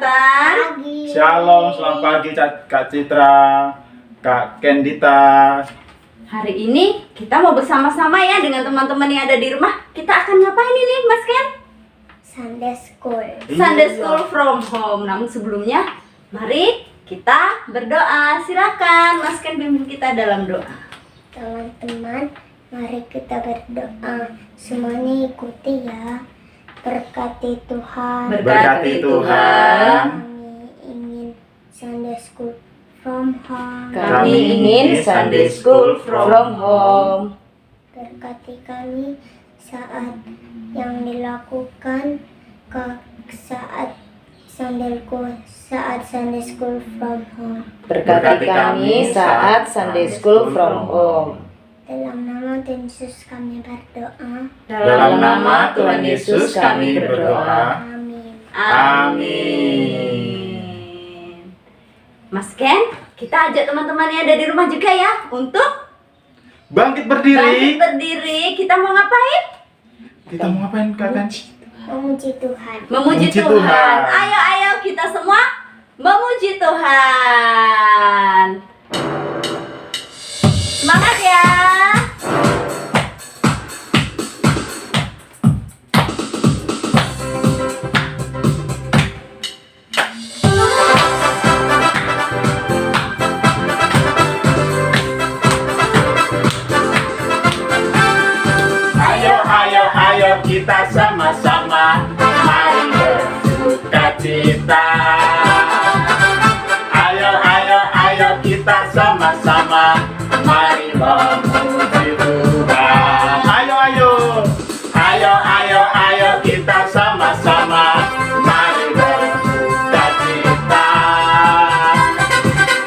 Intan. Shalom, selamat pagi Kak Citra, Kak Kendita. Hari ini kita mau bersama-sama ya dengan teman-teman yang ada di rumah. Kita akan ngapain ini Mas Ken? Sunday school. Sunday school from home. Namun sebelumnya, mari kita berdoa. Silakan Mas Ken bimbing kita dalam doa. Teman-teman, mari kita berdoa. Semuanya ikuti ya. Berkati Tuhan. Berkati Tuhan. Kami ingin Sunday school from home. Kami ingin Sunday school from home. Berkati kami saat yang dilakukan saat Sunday school from home. Berkati kami saat Sunday School from Home. Dalam nama Tuhan Yesus kami berdoa. Dalam nama Tuhan Yesus kami berdoa. Amin. Amin. Mas Ken, kita ajak teman-teman yang ada di rumah juga ya untuk Bangkit bangkit berdiri. berdiri. Kita mau ngapain? Kita mau ngapain Kak Ken? Memuji Tuhan. Memuji Memuji Tuhan. Tuhan. Ayo kita semua memuji Tuhan. Semangat ya. Ayo kita sama-sama mari bersukacita. Ayo kita sama-sama mari memuji Tuhan. Ayo kita sama-sama mari bersukacita.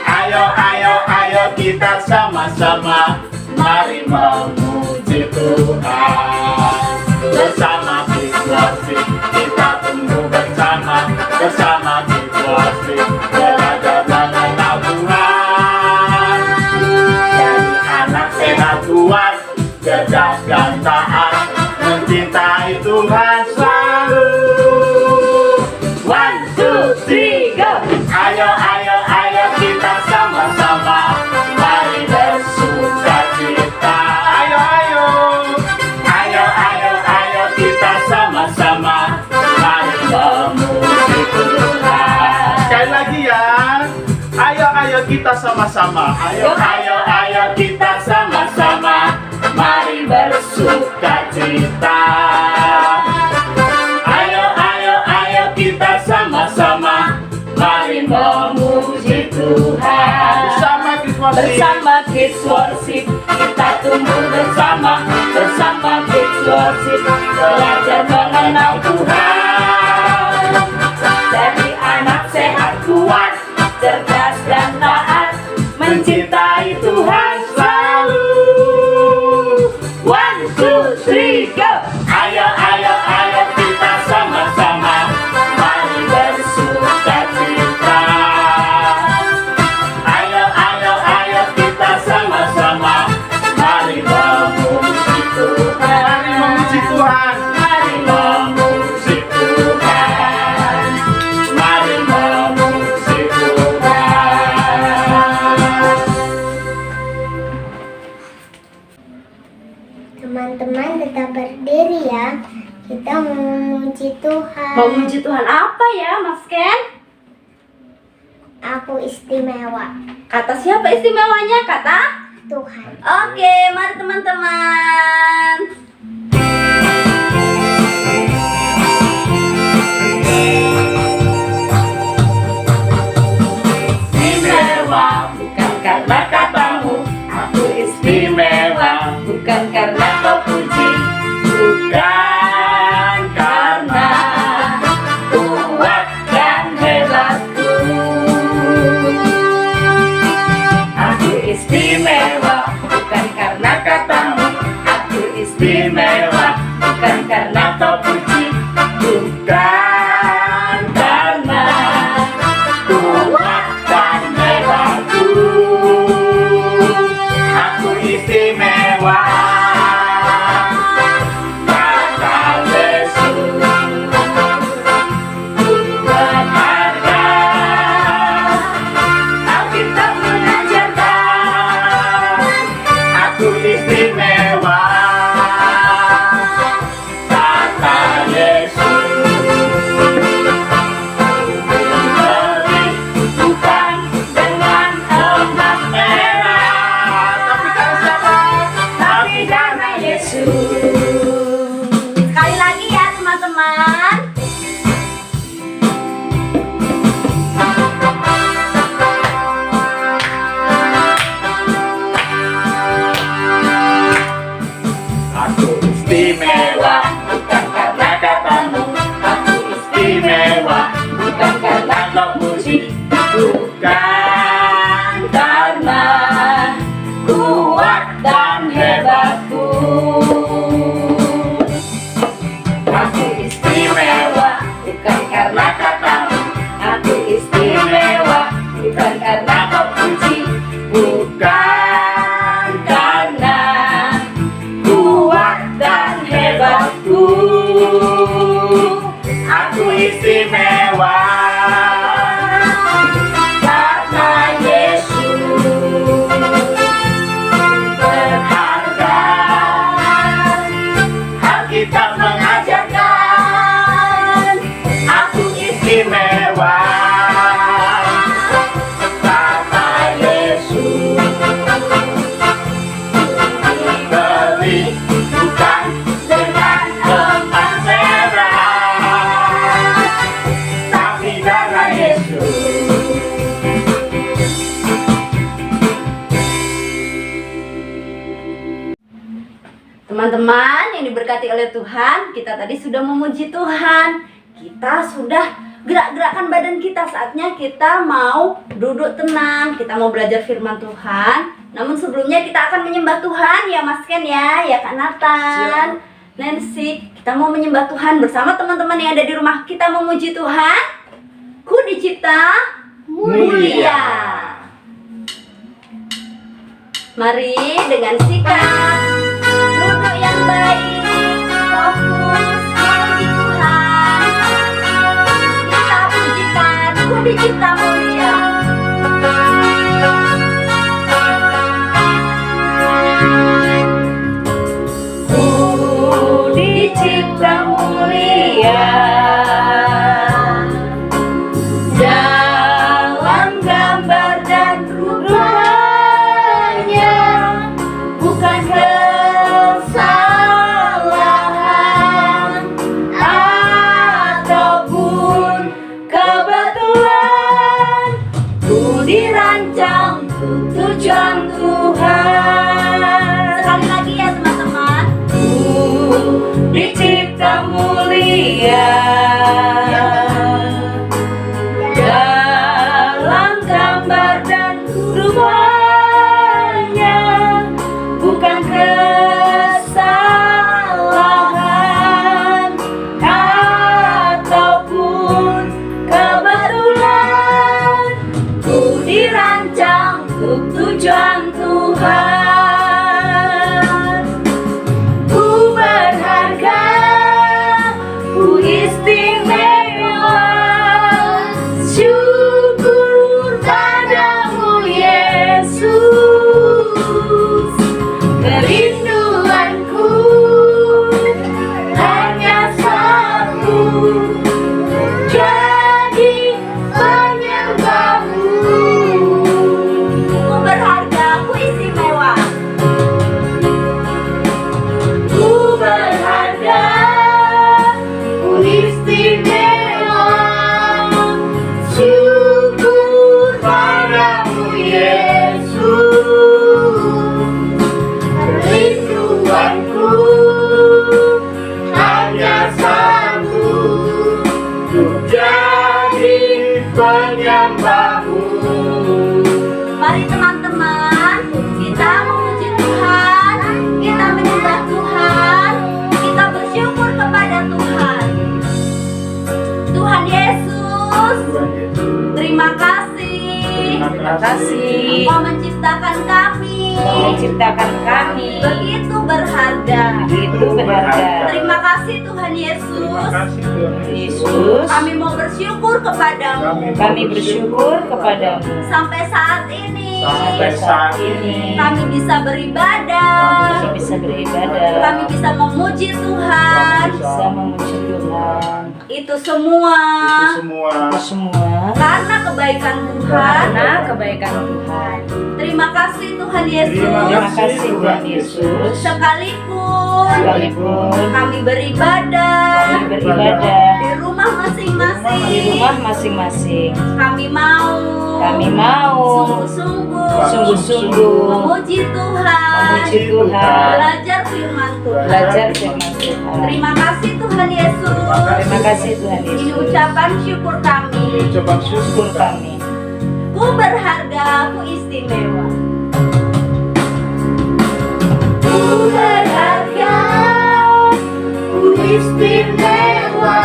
Ayo kita sama-sama mari memuji Tuhan. Bersama Kids Worship kita tumbuh bersama. Bersama Kids Worship belajar mengenal Tuhan. Jadi anak sehat kuat, cerdas dan taat, mencintai Tuhan selalu. 1, 2, 3, go! Ayo kita sama-sama mari bersukacita. Ayo kita sama-sama mari memuji Tuhan. Sekali lagi ya. Ayo kita sama-sama. Ayo kita sama-sama mari bersukacita. Ayo kita sama-sama mari memuji Tuhan. Bersama Kids Worship kita tumbuh bersama. Bersama Kids Worship belajar mengenal Tuhan. Jadi anak sehat kuat, cerdas dan taat, mencintai Tuhan selalu. 1, 2, 3, go! Ayo kita sama-sama mari bersukacita. Ayo kita sama-sama mari memuji Tuhan. Mari memuji Tuhan. Mari memuji Tuhan. Teman-teman tetap berdiri ya. Kita memuji Tuhan. Memuji Tuhan apa ya Mas Ken? Aku istimewa. Kata siapa istimewanya? Kata Tuhan. Oke, mari teman-teman. Istimewa bukan karena katamu, aku istimewa bukan karena kau puji, bukan karena kuat dan hebatku. Aku istimewa bukan karena katamu, aku istimewa Yesus. Teman-teman yang diberkati oleh Tuhan, kita tadi sudah memuji Tuhan. Kita sudah gerak-gerakkan badan kita. Saatnya kita mau duduk tenang. Kita mau belajar firman Tuhan. Namun sebelumnya kita akan menyembah Tuhan ya Mas Ken ya Kak Nathan, Nancy. Kita mau menyembah Tuhan bersama teman-teman yang ada di rumah. Kita memuji Tuhan. Ku dicipta mulia. Mari dengan sikap duduk yang baik, fokus memuji Tuhan. Kita pujikan, ku dicipta mulia. Ku dicipta mulia dalam gambar dan rupanya, bukan kesalahan ataupun kebetulan. Ku dirancang untuk tujuan Tuhan. Sekali lagi ya teman-teman. Ku dicipta mulia dalam gambar dan rupanya, bukan kesalahan ataupun kebetulan. Ku dirancang untuk tujuan Tuhan. Ku berharga, ku istimewa, syukur padamu Yesus. Kerinduanku hanya satu, jadi penyembahmu. Ku berharga, ku istimewa. Ku berharga, ku istimewa, syukur padamu Yesus. Kerinduanku hanya satu, untuk jadi penyembahmu. Mari teman-teman, kita memuji Tuhan, kita menyembah Tuhan, kita bersyukur kepada Tuhan. Tuhan Yesus, terima kasih. Terima kasih Engkau menciptakan kami. menciptakan kami Begitu berharga. begitu berharga. Terima kasih Tuhan Yesus. Yesus, Kami mau bersyukur kepadamu. kami bersyukur kepadamu Sampai saat ini Sampai saat ini kami bisa beribadah. kami bisa beribadah, Kami bisa memuji Tuhan. bisa memuji Tuhan. Itu semua Itu semua karena kebaikan Tuhan. karena kebaikan Tuhan. Terima kasih Tuhan Yesus. Terima kasih Tuhan Yesus. Sekalipun kami beribadah Kami beribadah di rumah di masing-masing, rumah masing-masing. kami mau Sungguh-sungguh memuji Tuhan, memuji Tuhan, belajar firman Tuhan. belajar firman Tuhan. Terima kasih Tuhan Yesus. Terima kasih Tuhan Ini Yesus. ucapan syukur kami. ucapan Syukur syukur kami. Ku berharga, ku istimewa. Ku berharga, ku istimewa,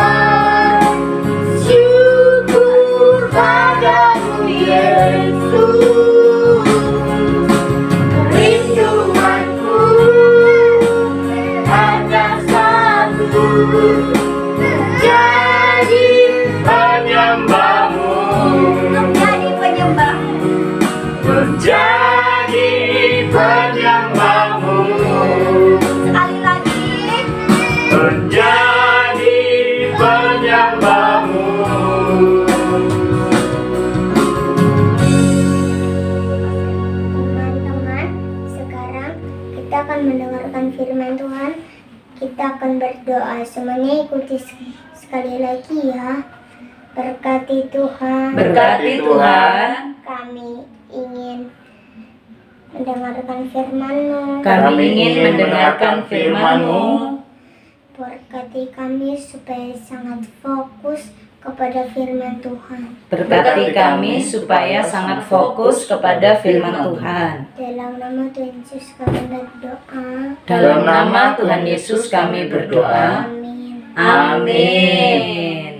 syukur padamu Yesus. Kerinduanku hanya satu, jadi penyembahmu. Menjadi penyembah. Menjadi penyembahmu. Sekali lagi. Menjadi penyembahmu. Teman-teman, sekarang kita akan mendengarkan firman Tuhan. Kita akan berdoa. Semuanya ikuti sekali lagi ya. Berkati Tuhan. Berkati Tuhan. Kami ingin mendengarkan firman-Mu. Kami ingin mendengarkan firman-Mu. Berkati kami supaya sangat fokus kepada firman Tuhan. Berkati kami supaya sangat fokus kepada firman Tuhan. Dalam nama Tuhan Yesus kami berdoa. Dalam nama Tuhan Yesus kami berdoa. Amin. Amin.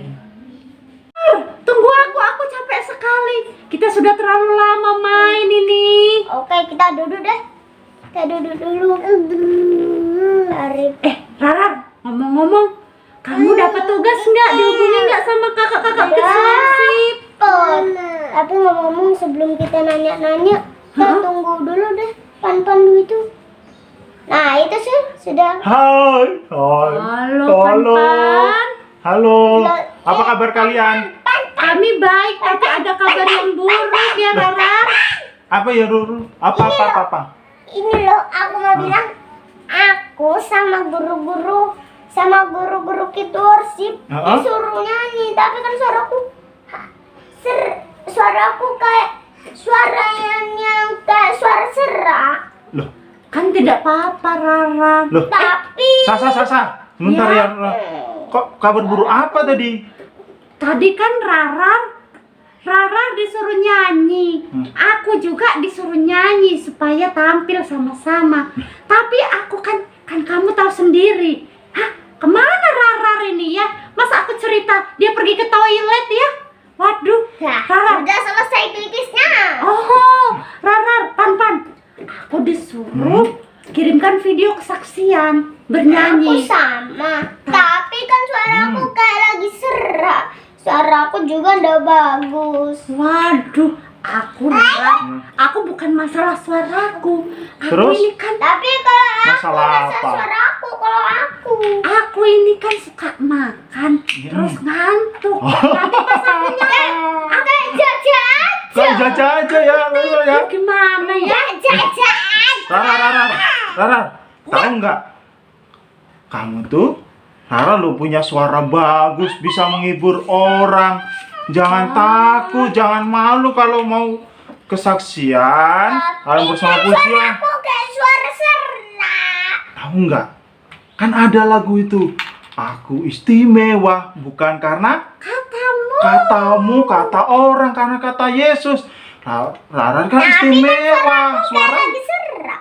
Tunggu aku capek sekali. Kita sudah terlalu lama main ini. Oke, kita duduk deh. Kita duduk dulu. Arif. Rara, ngomong-ngomong, kamu dapat tugas nggak? Dihubungi nggak sama kakak-kakak Kidsworship? Tapi ngomong-ngomong sebelum kita nanya-nanya, kita tunggu dulu deh Pandu itu. Nah itu sih sudah. Hai. Halo, Pan. Halo. Apa kabar kalian? Kami baik, tapi ada kabar yang buruk ya, Rara. Apa ya, Ruru? Apa? Ini loh aku mau bilang, aku sama guru-guru Kidsworship disuruh nyanyi, tapi kan suaraku kayak suara yang kayak suara serak. Loh, Kan tidak apa-apa, Rara. loh. Tapi Sasa. Sebentar ya. Kok kabar buruk apa tadi? Tadi kan Rara disuruh nyanyi. Aku juga disuruh nyanyi supaya tampil sama-sama. Tapi aku kan kamu tahu sendiri. Hah? Kemana Rara ini ya? Masa aku cerita dia pergi ke toilet ya? Waduh, Rara. udah selesai pipisnya. Oh, Rara, Pan. Aku disuruh kirimkan video kesaksian Aku bernyanyi. sama, tapi kan suaraku kayak lagi serak. Suaraku juga udah bagus. Waduh, aku bukan masalah suaraku. Aku Terus? ini kan Tapi kalau aku Masalah rasa apa? suaraku, kalau aku ini kan suka makan terus ngantuk. Nanti pas aku nyanyi, kayak jajan. Kok jaja aja ya, Ruru ya. gimana ya? Jajan. Rara, tahu nggak? Kamu tuh, Rara lu punya suara bagus, bisa menghibur orang. Jangan takut, jangan malu kalau mau kesaksian, kalau bersama pujian. Aku kayak suara serak. Tahu nggak? Kan ada lagu itu. Aku istimewa, bukan karena katamu, kata orang, karena kata Yesus. Rara kan istimewa, suara. Lagi serak.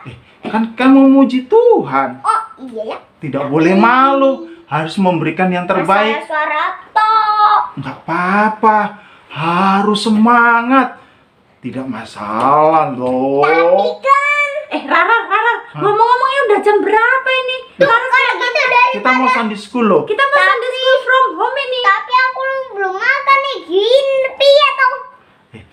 Kan memuji Tuhan. Oh iya ya. Tidak boleh malu, harus memberikan yang terbaik. Masalah suara tok. Nggak apa-apa, harus semangat. Tidak masalah loh. Rara, ngomong-ngomongnya udah jam berapa ini? Kalau gitu dari Kita mau Sunday school loh. Kita mau Sunday school from home ini. tapi aku belum makan nih. Gini ya toh.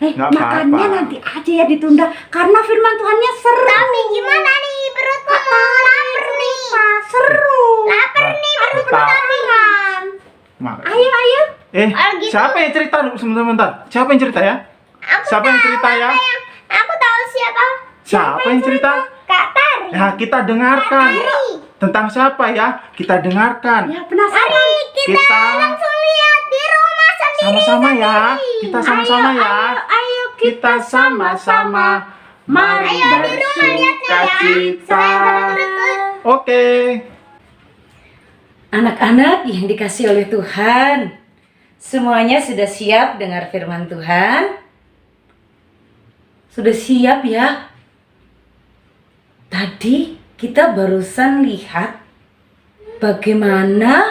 Nggak Makannya apa-apa. nanti aja ya ditunda karena firman Tuhannya seru. Tapi gimana nih perutku mau lapar nih. Seru. Lapar nih perutku Kita- tapi. Mak- Ayo. gitu. Siapa yang cerita? Sebentar. Siapa yang cerita ya? Siapa yang cerita ya? Aku tahu siapa. Siapa yang cerita? Kak Tari. Ya, kita dengarkan. Tentang siapa ya? Kita dengarkan. Ya penasaran. Kita Langsung lihat di rumah sendiri. sama-sama ya. Kita sama-sama ya. Ayo Kita sama-sama. Mari bersuka cita. Oke. Anak-anak yang dikasih oleh Tuhan, semuanya sudah siap dengar firman Tuhan? Sudah siap ya? Tadi kita barusan lihat bagaimana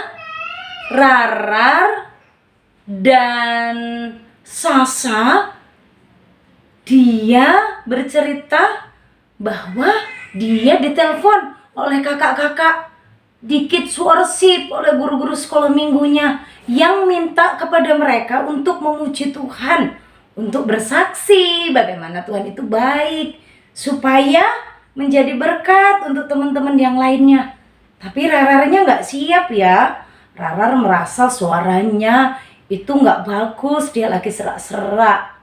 Rara dan Sasa dia bercerita bahwa dia ditelepon oleh kakak-kakak di Kidsworship oleh guru-guru sekolah minggunya yang minta kepada mereka untuk memuji Tuhan, untuk bersaksi bagaimana Tuhan itu baik, supaya menjadi berkat untuk teman-teman yang lainnya. Tapi Raranya nggak siap ya. Rara merasa suaranya itu nggak bagus, dia lagi serak-serak.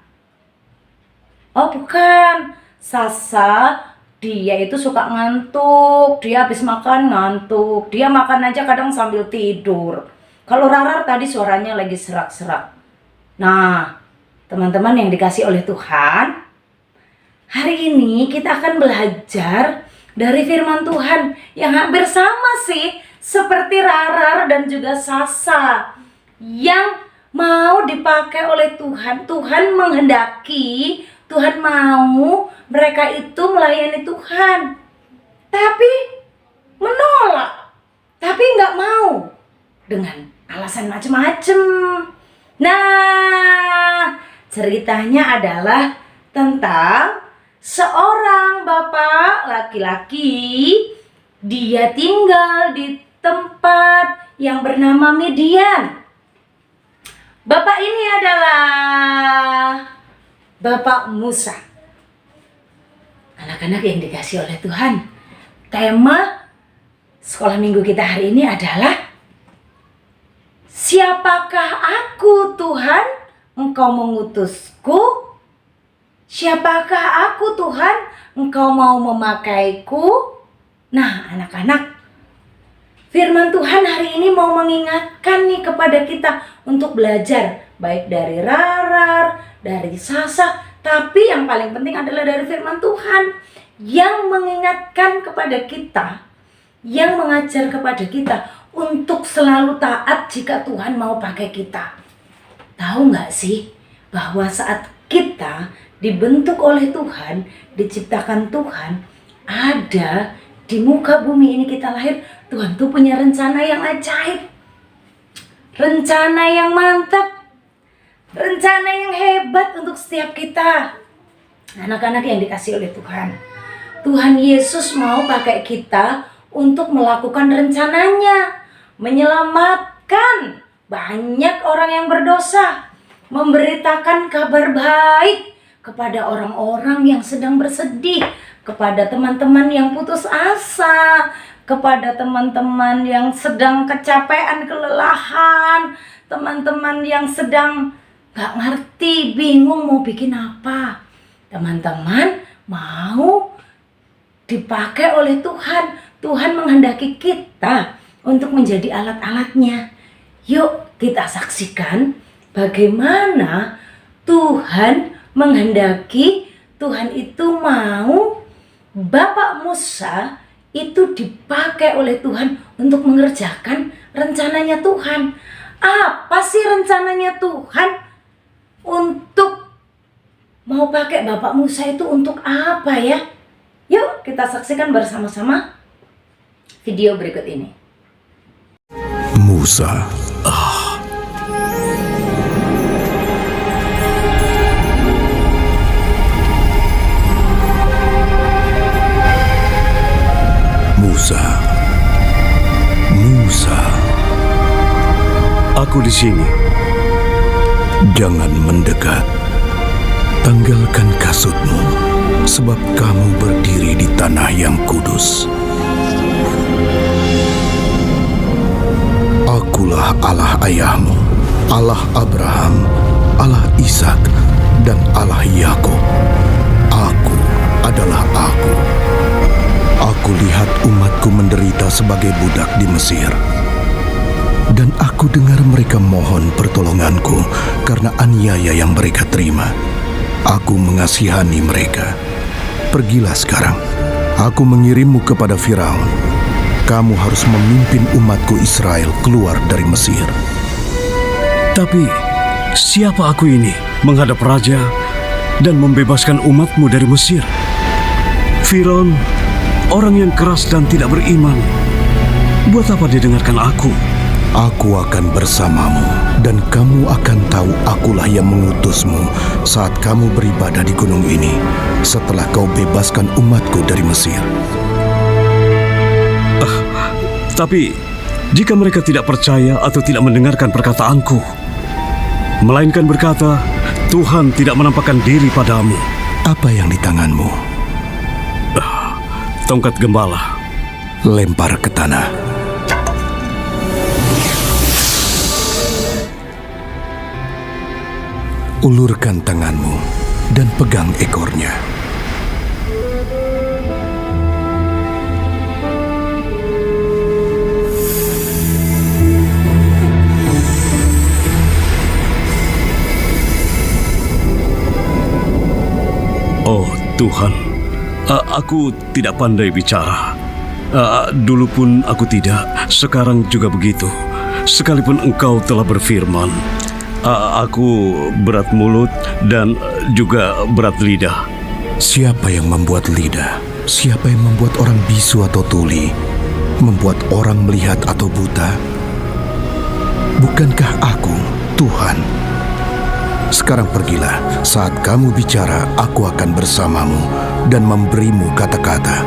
Oh bukan, Sasa dia itu suka ngantuk, dia habis makan ngantuk, dia makan aja kadang sambil tidur. Kalau Rara tadi suaranya lagi serak-serak. Nah, teman-teman yang dikasih oleh Tuhan, hari ini kita akan belajar dari firman Tuhan yang hampir sama sih seperti Rarar dan juga Sasa yang mau dipakai oleh Tuhan. Tuhan menghendaki, Tuhan mau mereka itu melayani Tuhan, tapi menolak, tapi nggak mau dengan alasan macam-macam. Nah, ceritanya adalah tentang seorang bapak laki-laki. Dia tinggal di tempat yang bernama Midian. Bapak ini adalah Bapak Musa. Anak-anak yang dikasih oleh Tuhan, tema sekolah minggu kita hari ini adalah siapakah aku Tuhan, Engkau mengutusku? Siapakah aku Tuhan, Engkau mau memakaiku? Nah, anak-anak, firman Tuhan hari ini mau mengingatkan nih kepada kita untuk belajar baik dari Rarar, dari Sasa, tapi yang paling penting adalah dari firman Tuhan yang mengingatkan kepada kita, yang mengajar kepada kita untuk selalu taat jika Tuhan mau pakai kita. Tahu nggak sih bahwa saat kita dibentuk oleh Tuhan, diciptakan Tuhan, ada di muka bumi ini kita lahir, Tuhan tuh punya rencana yang ajaib, rencana yang mantap, rencana yang hebat untuk setiap kita. Anak-anak yang dikasih oleh Tuhan, Tuhan Yesus mau pakai kita untuk melakukan rencananya, menyelamatkan banyak orang yang berdosa, memberitakan kabar baik kepada orang-orang yang sedang bersedih, kepada teman-teman yang putus asa, kepada teman-teman yang sedang kecapean, kelelahan, teman-teman yang sedang gak ngerti, bingung mau bikin apa. Teman-teman mau dipakai oleh Tuhan. Tuhan menghendaki kita untuk menjadi alat-alatnya. Yuk kita saksikan bagaimana Tuhan menghendaki, Tuhan itu mau Bapak Musa itu dipakai oleh Tuhan untuk mengerjakan rencananya Tuhan. Apa sih rencananya Tuhan untuk mau pakai Bapak Musa itu untuk apa ya? Yuk kita saksikan bersama-sama video berikut ini. Musa. Musa. Musa. Aku di sini. Jangan mendekat. Tanggalkan kasutmu, sebab kamu berdiri di tanah yang kudus. Akulah Allah ayahmu, Allah Abraham, Allah Ishak, dan Allah Yakub. Aku adalah Aku. Aku lihat umatku menderita sebagai budak di Mesir. Dan aku dengar mereka mohon pertolonganku karena aniaya yang mereka terima. Aku mengasihani mereka. Pergilah sekarang. Aku mengirimmu kepada Firaun. Kamu harus memimpin umatku Israel keluar dari Mesir. Tapi siapa aku ini menghadap raja dan membebaskan umatmu dari Mesir? Firaun, orang yang keras dan tidak beriman. Buat apa dia dengarkan aku? Aku akan bersamamu, dan kamu akan tahu akulah yang mengutusmu saat kamu beribadah di gunung ini, setelah kau bebaskan umatku dari Mesir. Tapi jika mereka tidak percaya atau tidak mendengarkan perkataanku, melainkan berkata, Tuhan tidak menampakkan diri padamu. Apa yang di tanganmu? Tongkat gembala. Lempar ke tanah. Ulurkan tanganmu dan pegang ekornya. Tuhan, aku tidak pandai bicara. Dulu pun aku tidak, sekarang juga begitu. Sekalipun Engkau telah berfirman, aku berat mulut dan juga berat lidah. Siapa yang membuat lidah? Siapa yang membuat orang bisu atau tuli? Membuat orang melihat atau buta? Bukankah aku, Tuhan? Sekarang pergilah, saat kamu bicara, aku akan bersamamu dan memberimu kata-kata.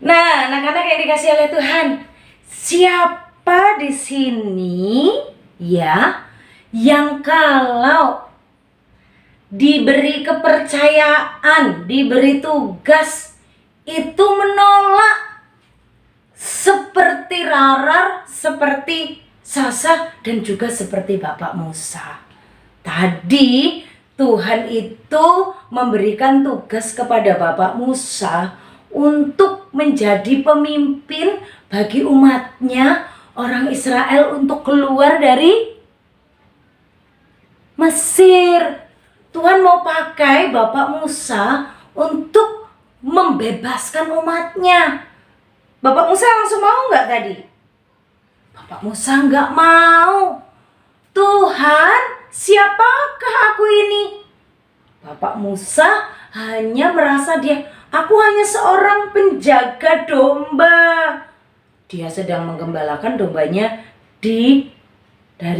Nah, anak-anak yang dikasih oleh Tuhan, siapa di sini ya yang kalau diberi kepercayaan, diberi tugas itu menolak, seperti Rarar, seperti Sasa, dan juga seperti Bapak Musa? Tadi Tuhan itu memberikan tugas kepada Bapak Musa untuk menjadi pemimpin bagi umatnya, orang Israel, untuk keluar dari Mesir. Tuhan mau pakai Bapak Musa untuk membebaskan umatnya. Bapak Musa langsung mau nggak tadi? Bapak Musa nggak mau. Tuhan, siapakah aku ini? Bapak Musa hanya merasa aku hanya seorang penjaga domba. Dia sedang menggembalakan dombanya dari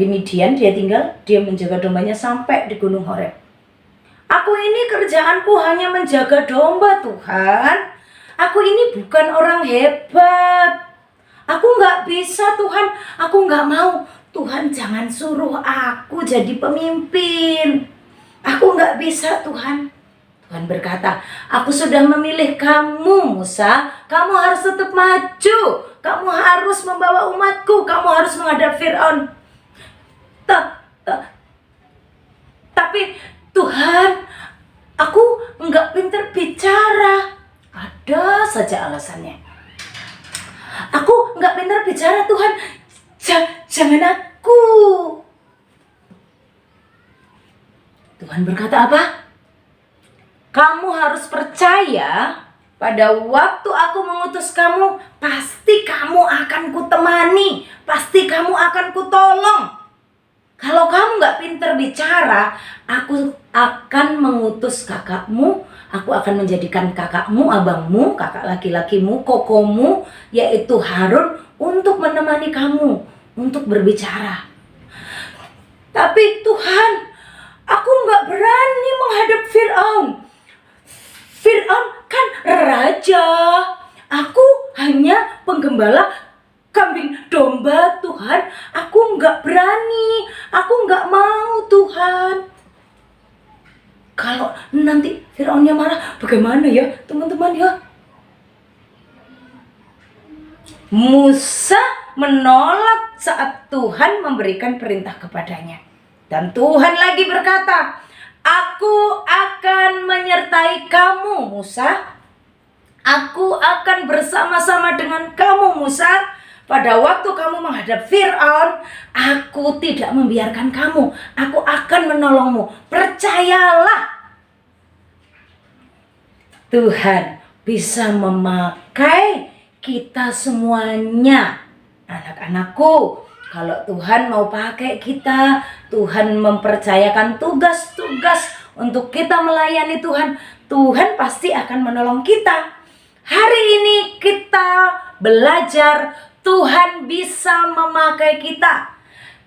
Midian. Dia menjaga dombanya sampai di Gunung Horeb. Aku ini kerjaanku hanya menjaga domba, Tuhan. Aku ini bukan orang hebat. Aku nggak bisa, Tuhan. Aku nggak mau. Tuhan, jangan suruh aku jadi pemimpin. Aku nggak bisa, Tuhan. Tuhan berkata, aku sudah memilih kamu, Musa. Kamu harus tetap maju. Kamu harus membawa umatku. Kamu harus menghadap Fir'aun. Tapi Tuhan, aku nggak pintar bicara. Ada saja alasannya. Aku nggak pintar bicara, Tuhan. Jangan aku. Tuhan berkata apa? Kamu harus percaya, pada waktu aku mengutus kamu, pasti kamu akan kutemani, pasti kamu akan kutolong. Kalau kamu nggak pintar bicara, aku akan mengutus kakakmu, aku akan menjadikan kakakmu, abangmu, kakak laki-lakimu, kokomu, yaitu Harun, untuk menemani kamu, untuk berbicara. Tapi Tuhan, aku nggak berani menghadap Fir'aun. Fir'aun kan raja. Aku hanya penggembala kambing domba, Tuhan. Aku nggak berani. Aku nggak mau, Tuhan. Kalau nanti Fir'aunnya marah, bagaimana ya, teman-teman ya? Musa menolak saat Tuhan memberikan perintah kepadanya. Dan Tuhan lagi berkata, aku akan menyertai kamu, Musa. Aku akan bersama-sama dengan kamu, Musa. Pada waktu kamu menghadap Fir'aun, aku tidak membiarkan kamu. Aku akan menolongmu. Percayalah. Tuhan bisa memakai kita semuanya. Anak-anakku, kalau Tuhan mau pakai kita, Tuhan mempercayakan tugas-tugas untuk kita melayani Tuhan, Tuhan pasti akan menolong kita. Hari ini kita belajar Tuhan bisa memakai kita.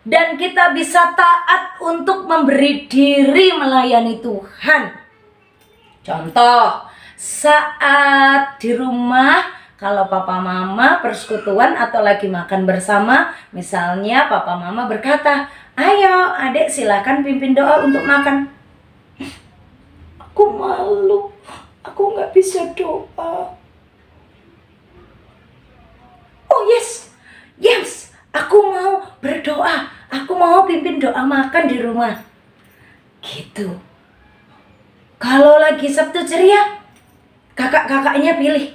Dan kita bisa taat untuk memberi diri melayani Tuhan. Contoh, saat di rumah, kalau papa mama persekutuan atau lagi makan bersama, misalnya papa mama berkata, ayo adik silakan pimpin doa untuk makan. Aku malu, aku nggak bisa doa. Oh yes, aku mau berdoa, aku mau pimpin doa makan di rumah. Gitu. Kalau lagi Sabtu ceria, kakak-kakaknya pilih,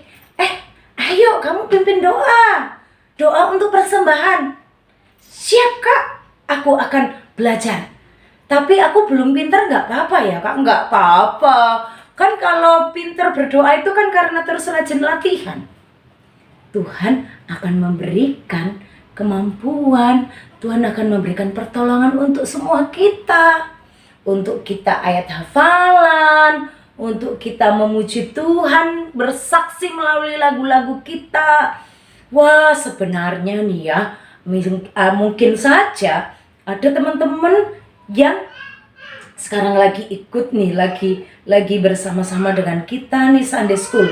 ayo kamu pimpin doa. Doa untuk persembahan. Siap kak, aku akan belajar. Tapi aku belum pintar, nggak apa-apa ya Kak? Nggak apa-apa. Kan kalau pintar berdoa itu kan karena terus rajin latihan. Tuhan akan memberikan kemampuan, Tuhan akan memberikan pertolongan untuk semua kita. Untuk kita ayat hafalan, untuk kita memuji Tuhan, bersaksi melalui lagu-lagu kita. Wah, sebenarnya nih ya, mungkin saja ada teman-teman yang sekarang lagi ikut nih, lagi bersama-sama dengan kita nih Sunday School.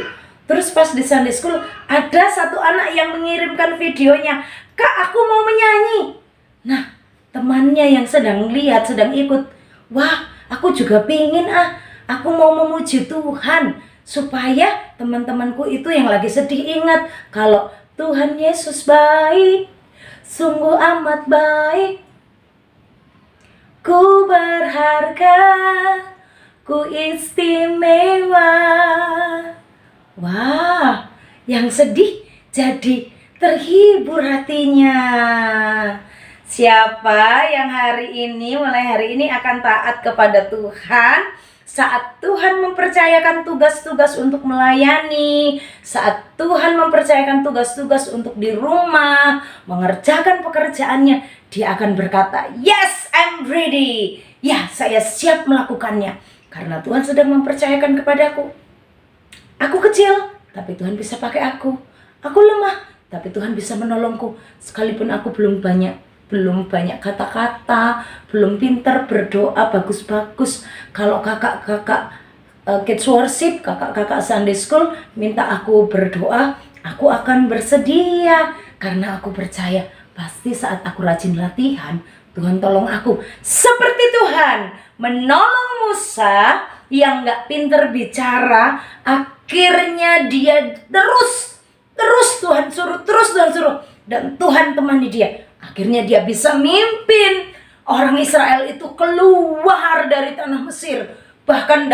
Terus pas di Sunday School ada satu anak yang mengirimkan videonya, "Kak, aku mau menyanyi." Nah, temannya yang sedang lihat, sedang ikut, "Wah, aku juga pingin aku mau memuji Tuhan." Supaya teman-temanku itu yang lagi sedih ingat kalau Tuhan Yesus baik, sungguh amat baik. Ku berharga, ku istimewa. Wah, yang sedih jadi terhibur hatinya. Siapa yang mulai hari ini akan taat kepada Tuhan? Saat Tuhan mempercayakan tugas-tugas untuk melayani, saat Tuhan mempercayakan tugas-tugas untuk di rumah, mengerjakan pekerjaannya, dia akan berkata, "Yes, I'm ready." Ya, saya siap melakukannya. Karena Tuhan sedang mempercayakan kepadaku. Aku kecil, tapi Tuhan bisa pakai aku. Aku lemah, tapi Tuhan bisa menolongku. Sekalipun aku belum banyak kata-kata, belum pintar berdoa bagus-bagus. Kalau kakak-kakak Kids Worship, kakak-kakak Sunday School minta aku berdoa, aku akan bersedia. Karena aku percaya pasti saat aku rajin latihan, Tuhan tolong aku. Seperti Tuhan menolong Musa yang gak pintar bicara, akhirnya dia terus Tuhan suruh, dan Tuhan temani dia. Akhirnya dia bisa mimpin orang Israel itu keluar dari tanah Mesir. Bahkan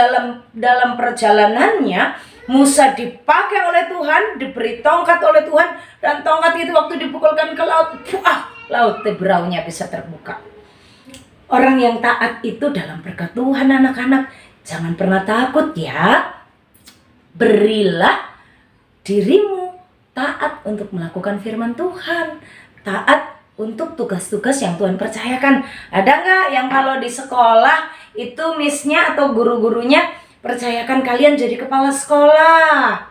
dalam perjalanannya, Musa dipakai oleh Tuhan, diberi tongkat oleh Tuhan, dan tongkat itu waktu dipukulkan ke laut, laut Tebraunya bisa terbuka. Orang yang taat itu dalam berkat Tuhan, anak-anak, jangan pernah takut ya. Berilah dirimu taat untuk melakukan firman Tuhan, taat untuk tugas-tugas yang Tuhan percayakan. Ada nggak yang kalau di sekolah itu missnya atau guru-gurunya percayakan kalian jadi kepala sekolah?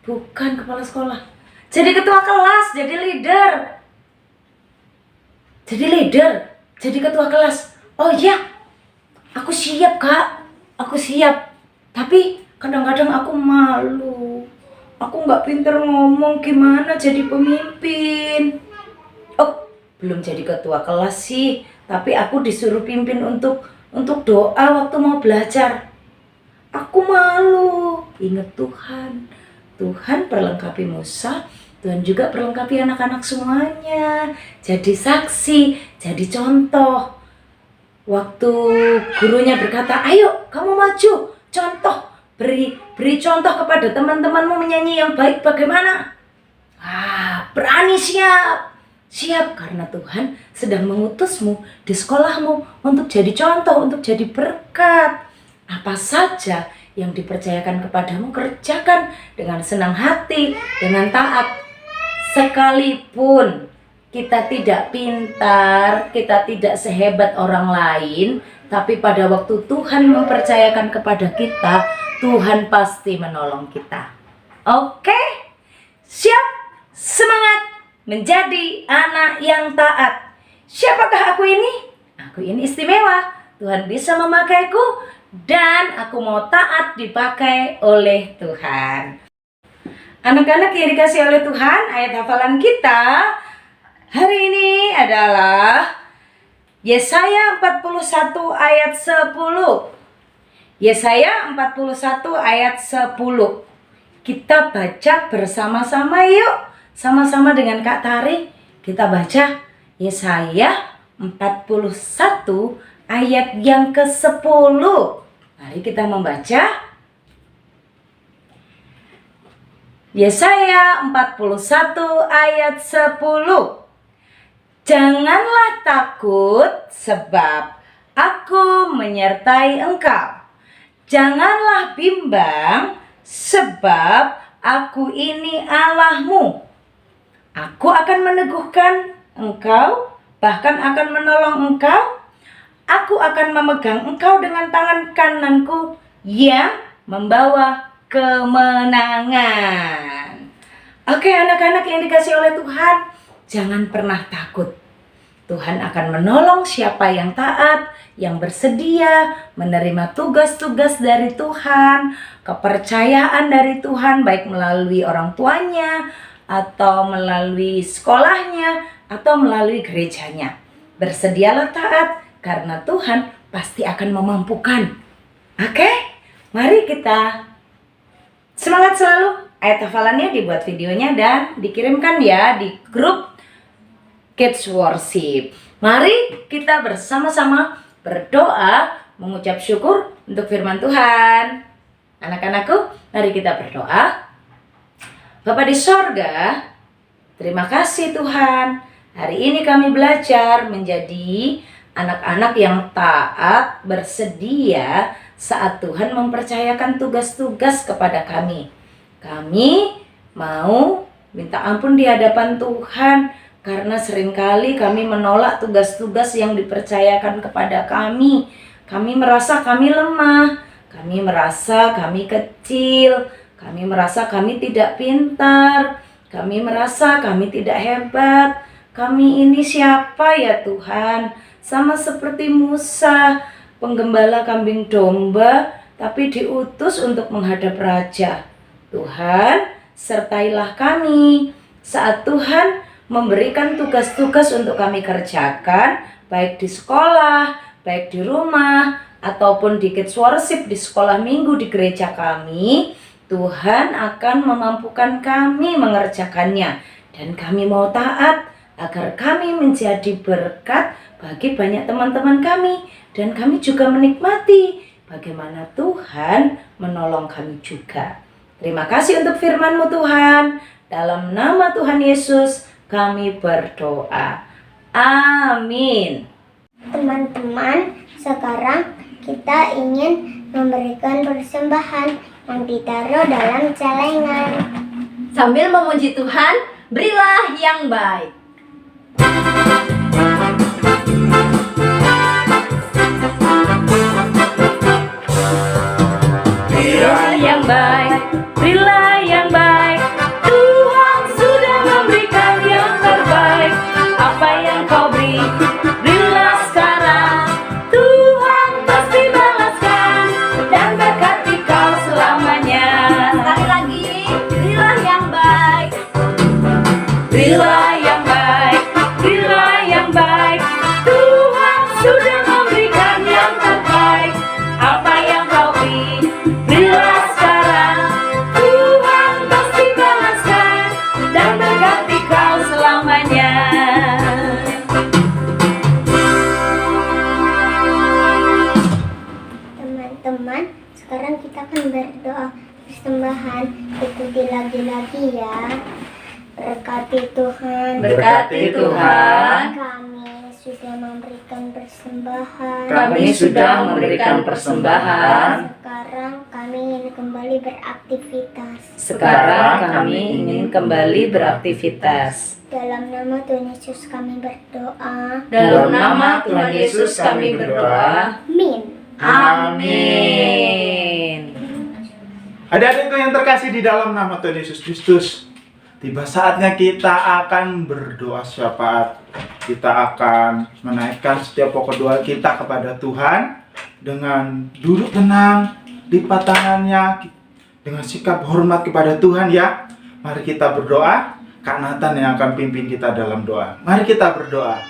Bukan kepala sekolah. Jadi ketua kelas, jadi leader. Jadi ketua kelas. Oh iya, aku siap Kak, aku siap. Tapi kadang-kadang aku malu. Aku nggak pinter ngomong, gimana jadi pemimpin? Oh, belum jadi ketua kelas sih, tapi aku disuruh pimpin untuk doa waktu mau belajar. Aku malu. Ingat Tuhan perlengkapi Musa, Tuhan juga perlengkapi anak-anak semuanya. Jadi saksi, jadi contoh. Waktu gurunya berkata, "Ayo kamu maju, contoh. Beri contoh kepada teman-temanmu menyanyi yang baik bagaimana?" Berani, siap karena Tuhan sedang mengutusmu di sekolahmu untuk jadi contoh, untuk jadi berkat. Apa saja yang dipercayakan kepadamu, kerjakan dengan senang hati, dengan taat. Sekalipun kita tidak pintar, kita tidak sehebat orang lain, tapi pada waktu Tuhan mempercayakan kepada kita, Tuhan pasti menolong kita. Oke? Siap? Semangat menjadi anak yang taat. Siapakah aku ini? Aku ini istimewa. Tuhan bisa memakaiku dan aku mau taat dipakai oleh Tuhan. Anak-anak yang dikasih oleh Tuhan, ayat hafalan kita hari ini adalah Yesaya 41 ayat 10. Yesaya 41 ayat 10. Kita baca bersama-sama yuk. Sama-sama dengan Kak Tari. Kita baca Yesaya 41 ayat yang ke-10. Mari kita membaca. Yesaya 41 ayat 10. Janganlah takut sebab aku menyertai engkau. Janganlah bimbang sebab aku ini Allahmu. Aku akan meneguhkan engkau, bahkan akan menolong engkau. Aku akan memegang engkau dengan tangan kananku yang membawa kemenangan. Oke, anak-anak yang dikasih oleh Tuhan, jangan pernah takut. Tuhan akan menolong siapa yang taat, yang bersedia menerima tugas-tugas dari Tuhan, kepercayaan dari Tuhan, baik melalui orang tuanya, atau melalui sekolahnya, atau melalui gerejanya. Bersedialah taat, karena Tuhan pasti akan memampukan. Oke, mari kita semangat selalu. Ayat hafalannya dibuat videonya dan dikirimkan ya di grup Kids Worship. Mari kita bersama-sama berdoa, mengucap syukur untuk firman Tuhan. Anak-anakku, mari kita berdoa. Bapa di sorga, terima kasih Tuhan. Hari ini kami belajar menjadi anak-anak yang taat, bersedia saat Tuhan mempercayakan tugas-tugas kepada kami. Kami mau minta ampun di hadapan Tuhan karena seringkali kami menolak tugas-tugas yang dipercayakan kepada kami. Kami merasa kami lemah, kami merasa kami kecil, kami merasa kami tidak pintar, kami merasa kami tidak hebat. Kami ini siapa ya Tuhan? Sama seperti Musa, penggembala kambing domba, tapi diutus untuk menghadap raja. Tuhan, sertailah kami saat Tuhan memberikan tugas-tugas untuk kami kerjakan, baik di sekolah, baik di rumah, ataupun di Kids Worship, di sekolah minggu, di gereja kami. Tuhan akan memampukan kami mengerjakannya, dan kami mau taat agar kami menjadi berkat bagi banyak teman-teman kami, dan kami juga menikmati bagaimana Tuhan menolong kami juga. Terima kasih untuk firman-Mu Tuhan. Dalam nama Tuhan Yesus kami berdoa. Amin. Teman-teman, sekarang kita ingin memberikan persembahan yang ditaruh dalam celengan. Sambil memuji Tuhan, berilah yang baik. Berilah yang baik, berilah yang baik. Tuhan sudah memberikan yang terbaik. Apa yang kau beri, berilah sekarang. Tuhan pasti balaskan dan berkati kau selamanya. Sekali lagi, berilah yang baik. Berilah yang baik, berilah yang baik. Tuhan sudah memberikan yang terbaik. Apa yang kau beri, berilah sekarang. Tuhan pasti balaskan dan berkati kau selamanya. Teman-teman, sekarang kita akan berdoa persembahan. Ikuti lagi-lagi ya. Berkati Tuhan. Berkati Tuhan. Kami sudah memberikan persembahan. Kami sudah memberikan persembahan. Sekarang kami ingin kembali beraktivitas. Sekarang kami ingin kembali beraktivitas. Dalam nama Tuhan Yesus kami berdoa. Dalam nama Tuhan Yesus kami berdoa. Amin. Amin. Adik-adikku yang terkasih di dalam nama Tuhan Yesus Kristus, tiba saatnya kita akan berdoa syafaat. Kita akan menaikkan setiap pokok doa kita kepada Tuhan dengan duduk tenang, lipat tangannya dengan sikap hormat kepada Tuhan ya. Mari kita berdoa. Kak Nathan yang akan pimpin kita dalam doa. Mari kita berdoa.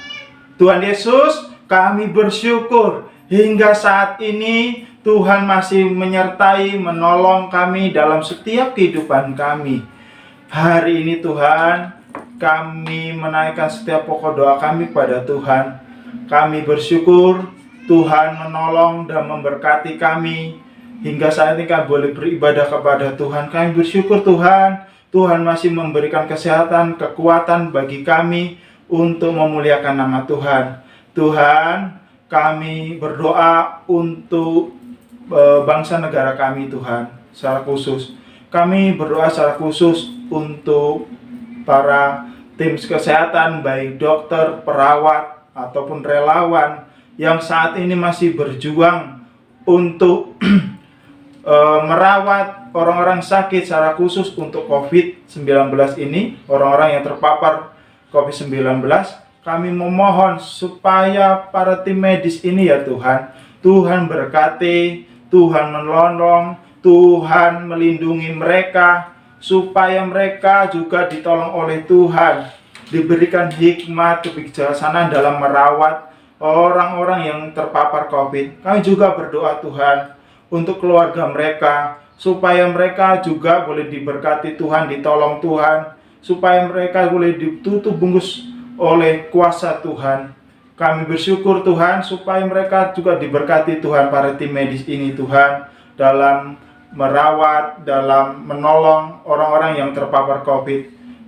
Tuhan Yesus, kami bersyukur hingga saat ini Tuhan masih menyertai, menolong kami dalam setiap kehidupan kami. Hari ini Tuhan, kami menaikkan setiap pokok doa kami kepada Tuhan. Kami bersyukur Tuhan menolong dan memberkati kami. Hingga saat ini kami boleh beribadah kepada Tuhan. Kami bersyukur Tuhan, Tuhan masih memberikan kesehatan, kekuatan bagi kami untuk memuliakan nama Tuhan. Tuhan, kami berdoa untuk bangsa negara kami Tuhan, secara khusus. Kami berdoa secara khusus untuk para tim kesehatan, baik dokter, perawat, ataupun relawan yang saat ini masih berjuang untuk merawat orang-orang sakit secara khusus untuk COVID-19 ini, orang-orang yang terpapar COVID-19. Kami memohon supaya para tim medis ini ya Tuhan, Tuhan berkati, Tuhan menolong, Tuhan melindungi mereka, supaya mereka juga ditolong oleh Tuhan, diberikan hikmat, kebijaksanaan dalam merawat orang-orang yang terpapar COVID. Kami juga berdoa Tuhan untuk keluarga mereka, supaya mereka juga boleh diberkati Tuhan, ditolong Tuhan, supaya mereka boleh ditutup bungkus oleh kuasa Tuhan. Kami bersyukur Tuhan supaya mereka juga diberkati Tuhan, para tim medis ini Tuhan, dalam merawat, dalam menolong orang-orang yang terpapar COVID.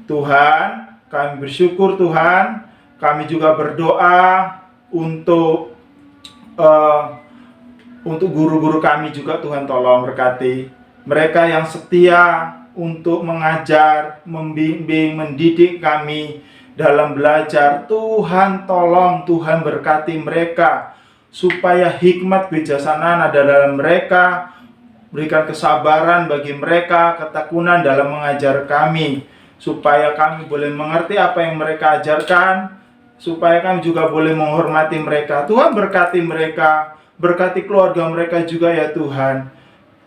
Tuhan, kami bersyukur Tuhan. Kami juga berdoa untuk guru-guru kami juga Tuhan, tolong berkati mereka yang setia untuk mengajar, membimbing, mendidik kami dalam belajar. Tuhan tolong, Tuhan berkati mereka supaya hikmat bijaksanaan ada dalam mereka. Berikan kesabaran bagi mereka, ketekunan dalam mengajar kami, supaya kami boleh mengerti apa yang mereka ajarkan, supaya kami juga boleh menghormati mereka. Tuhan berkati mereka, berkati keluarga mereka juga ya Tuhan.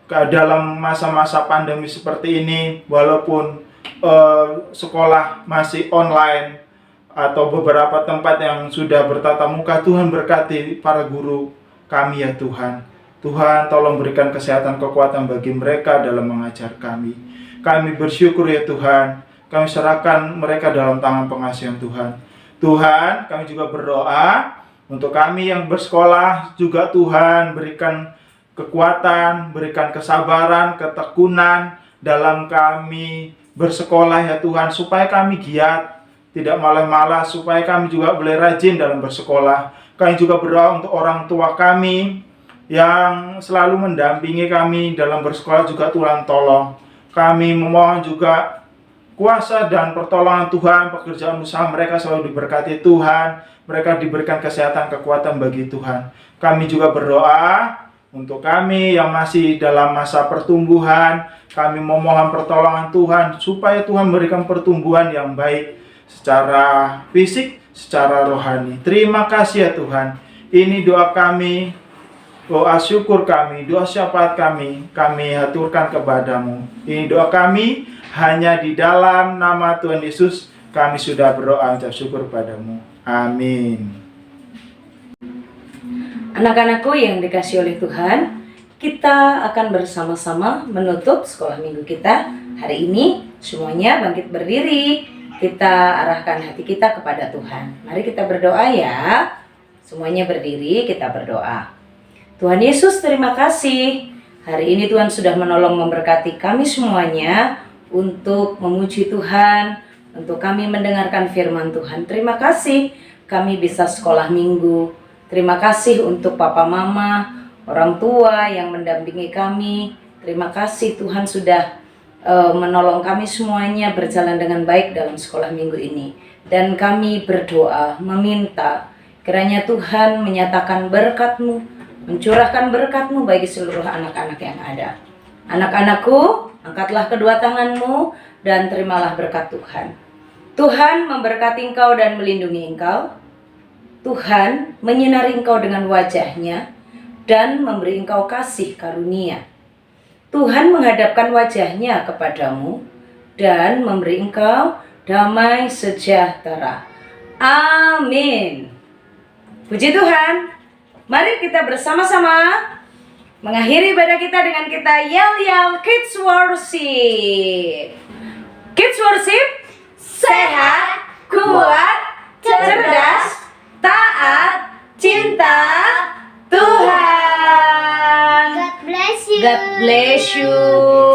Dalam masa-masa pandemi seperti ini, walaupun sekolah masih online atau beberapa tempat yang sudah bertatap muka, Tuhan berkati para guru kami ya Tuhan. Tuhan tolong berikan kesehatan, kekuatan bagi mereka dalam mengajar kami. Kami bersyukur ya Tuhan. Kami serahkan mereka dalam tangan pengasihan Tuhan. Tuhan, kami juga berdoa untuk kami yang bersekolah juga Tuhan, berikan kekuatan, berikan kesabaran, ketekunan dalam kami bersekolah ya Tuhan, supaya kami giat, tidak malas-malas, supaya kami juga boleh rajin dalam bersekolah. Kami juga berdoa untuk orang tua kami yang selalu mendampingi kami dalam bersekolah juga Tuhan tolong. Kami memohon juga kuasa dan pertolongan Tuhan, pekerjaan usaha mereka selalu diberkati Tuhan, mereka diberikan kesehatan, kekuatan bagi Tuhan. Kami juga berdoa untuk kami yang masih dalam masa pertumbuhan, kami memohon pertolongan Tuhan, supaya Tuhan memberikan pertumbuhan yang baik secara fisik, secara rohani. Terima kasih ya Tuhan. Ini doa kami, doa syukur kami, doa syafaat kami haturkan kepadamu. Ini doa kami, hanya di dalam nama Tuhan Yesus kami sudah berdoa ucap syukur padamu. Amin. Anak-anakku yang dikasihi oleh Tuhan, kita akan bersama-sama menutup sekolah minggu kita hari ini. Semuanya bangkit berdiri, kita arahkan hati kita kepada Tuhan. Mari kita berdoa ya. Semuanya berdiri, kita berdoa. Tuhan Yesus, terima kasih. Hari ini Tuhan sudah menolong memberkati kami semuanya untuk memuji Tuhan, untuk kami mendengarkan firman Tuhan. Terima kasih kami bisa sekolah minggu. Terima kasih untuk papa mama, orang tua yang mendampingi kami. Terima kasih Tuhan sudah menolong kami semuanya berjalan dengan baik dalam sekolah minggu ini. Dan kami berdoa, meminta kiranya Tuhan menyatakan berkat-Mu, mencurahkan berkat-Mu bagi seluruh anak-anak yang ada. Anak-anakku, angkatlah kedua tanganmu dan terimalah berkat Tuhan. Tuhan memberkati engkau dan melindungi engkau. Tuhan menyinari engkau dengan wajah-Nya dan memberi engkau kasih karunia. Tuhan menghadapkan wajah-Nya kepadamu dan memberi engkau damai sejahtera. Amin. Puji Tuhan. Mari kita bersama-sama mengakhiri ibadah kita dengan kita yel-yel Kids Worship. Kids Worship, sehat, kuat, cerdas, taat, cinta Tuhan. God bless you. God bless you.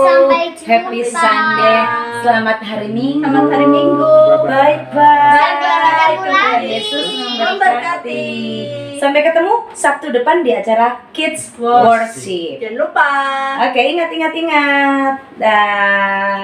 Sampai jumpa. Happy Sunday. Selamat hari Minggu. Selamat hari Minggu. Bye bye. Sampai hari Tuhan lagi. Yesus memberkati. Sampai ketemu Sabtu depan di acara Kids Worship. Jangan lupa. Oke, ingat. Dah.